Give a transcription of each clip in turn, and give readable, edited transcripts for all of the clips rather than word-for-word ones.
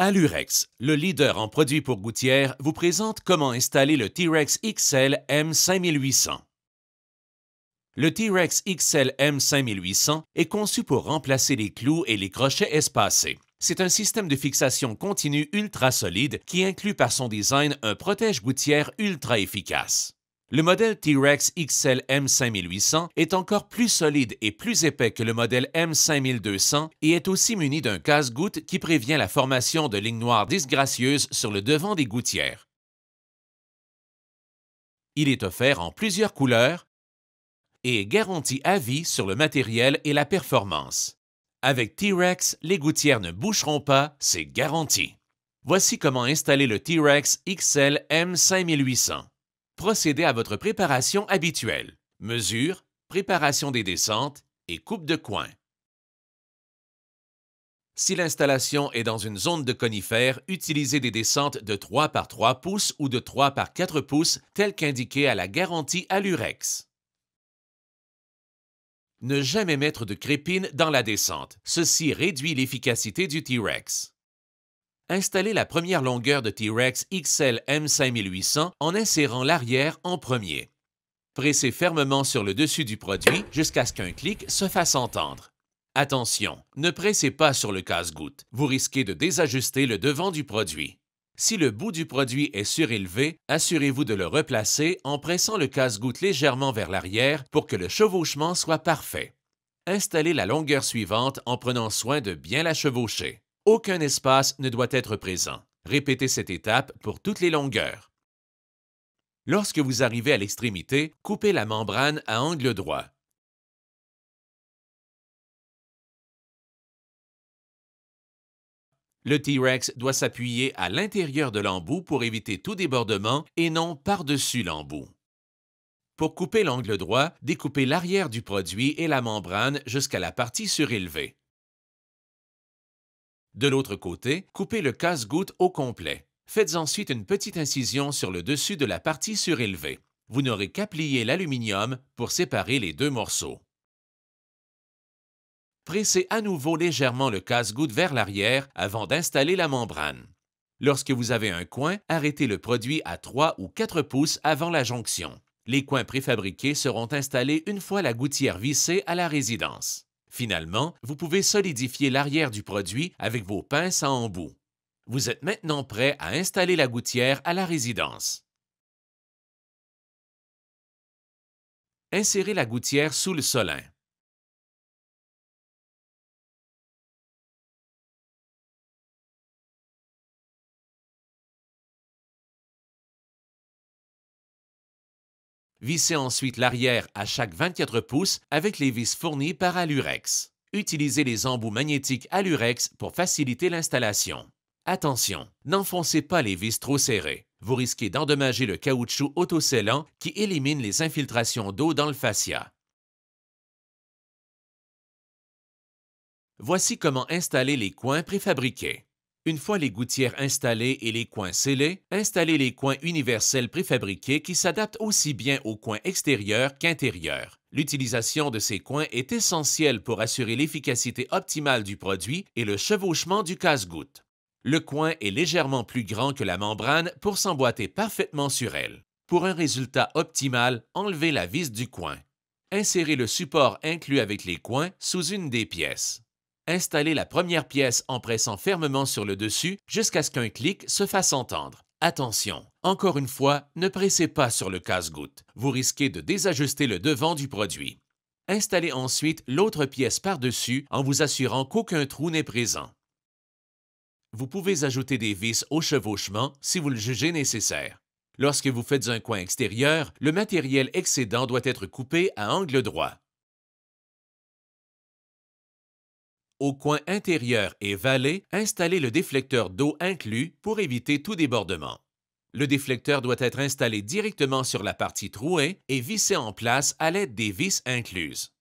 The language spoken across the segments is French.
Alurex, le leader en produits pour gouttières, vous présente comment installer le T-Rex XL M5800. Le T-Rex XL M5800 est conçu pour remplacer les clous et les crochets espacés. C'est un système de fixation continue ultra solide qui inclut par son design un protège-gouttière ultra efficace. Le modèle T-Rex XL M5800 est encore plus solide et plus épais que le modèle M5200 et est aussi muni d'un casse-goutte qui prévient la formation de lignes noires disgracieuses sur le devant des gouttières. Il est offert en plusieurs couleurs et est garanti à vie sur le matériel et la performance. Avec T-Rex, les gouttières ne boucheront pas, c'est garanti. Voici comment installer le T-Rex XL M5800. Procédez à votre préparation habituelle. Mesure, préparation des descentes et coupe de coin. Si l'installation est dans une zone de conifères, utilisez des descentes de 3 par 3 pouces ou de 3 par 4 pouces, telles qu'indiquées à la garantie Alurex. Ne jamais mettre de crépine dans la descente. Ceci réduit l'efficacité du T-Rex. Installez la première longueur de T-Rex XL M5800 en insérant l'arrière en premier. Pressez fermement sur le dessus du produit jusqu'à ce qu'un clic se fasse entendre. Attention, ne pressez pas sur le casse-goutte. Vous risquez de désajuster le devant du produit. Si le bout du produit est surélevé, assurez-vous de le replacer en pressant le casse-goutte légèrement vers l'arrière pour que le chevauchement soit parfait. Installez la longueur suivante en prenant soin de bien la chevaucher. Aucun espace ne doit être présent. Répétez cette étape pour toutes les longueurs. Lorsque vous arrivez à l'extrémité, coupez la membrane à angle droit. Le T-Rex doit s'appuyer à l'intérieur de l'embout pour éviter tout débordement et non par-dessus l'embout. Pour couper l'angle droit, découpez l'arrière du produit et la membrane jusqu'à la partie surélevée. De l'autre côté, coupez le casse-goutte au complet. Faites ensuite une petite incision sur le dessus de la partie surélevée. Vous n'aurez qu'à plier l'aluminium pour séparer les deux morceaux. Pressez à nouveau légèrement le casse-goutte vers l'arrière avant d'installer la membrane. Lorsque vous avez un coin, arrêtez le produit à 3 ou 4 pouces avant la jonction. Les coins préfabriqués seront installés une fois la gouttière vissée à la résidence. Finalement, vous pouvez solidifier l'arrière du produit avec vos pinces à embout. Vous êtes maintenant prêt à installer la gouttière à la résidence. Insérez la gouttière sous le solin. Vissez ensuite l'arrière à chaque 24 pouces avec les vis fournies par Alurex. Utilisez les embouts magnétiques Alurex pour faciliter l'installation. Attention, n'enfoncez pas les vis trop serrées. Vous risquez d'endommager le caoutchouc autoscellant qui élimine les infiltrations d'eau dans le fascia. Voici comment installer les coins préfabriqués. Une fois les gouttières installées et les coins scellés, installez les coins universels préfabriqués qui s'adaptent aussi bien aux coins extérieurs qu'intérieurs. L'utilisation de ces coins est essentielle pour assurer l'efficacité optimale du produit et le chevauchement du casse-goutte. Le coin est légèrement plus grand que la membrane pour s'emboîter parfaitement sur elle. Pour un résultat optimal, enlevez la vis du coin. Insérez le support inclus avec les coins sous une des pièces. Installez la première pièce en pressant fermement sur le dessus jusqu'à ce qu'un clic se fasse entendre. Attention, encore une fois, ne pressez pas sur le casse-goutte. Vous risquez de désajuster le devant du produit. Installez ensuite l'autre pièce par-dessus en vous assurant qu'aucun trou n'est présent. Vous pouvez ajouter des vis au chevauchement si vous le jugez nécessaire. Lorsque vous faites un coin extérieur, le matériel excédent doit être coupé à angle droit. Au coin intérieur et vallée, installez le déflecteur d'eau inclus pour éviter tout débordement. Le déflecteur doit être installé directement sur la partie trouée et vissé en place à l'aide des vis incluses.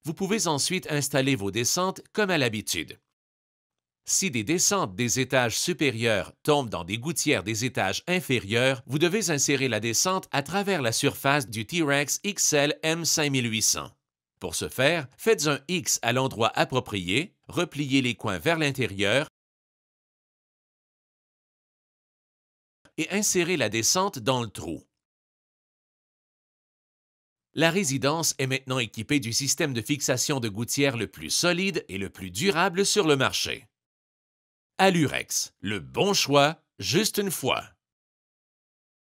Vous pouvez ensuite installer vos descentes comme à l'habitude. Si des descentes des étages supérieurs tombent dans des gouttières des étages inférieurs, vous devez insérer la descente à travers la surface du T-Rex XL M5800. Pour ce faire, faites un X à l'endroit approprié, repliez les coins vers l'intérieur et insérez la descente dans le trou. La résidence est maintenant équipée du système de fixation de gouttière le plus solide et le plus durable sur le marché. Alurex, le bon choix, juste une fois.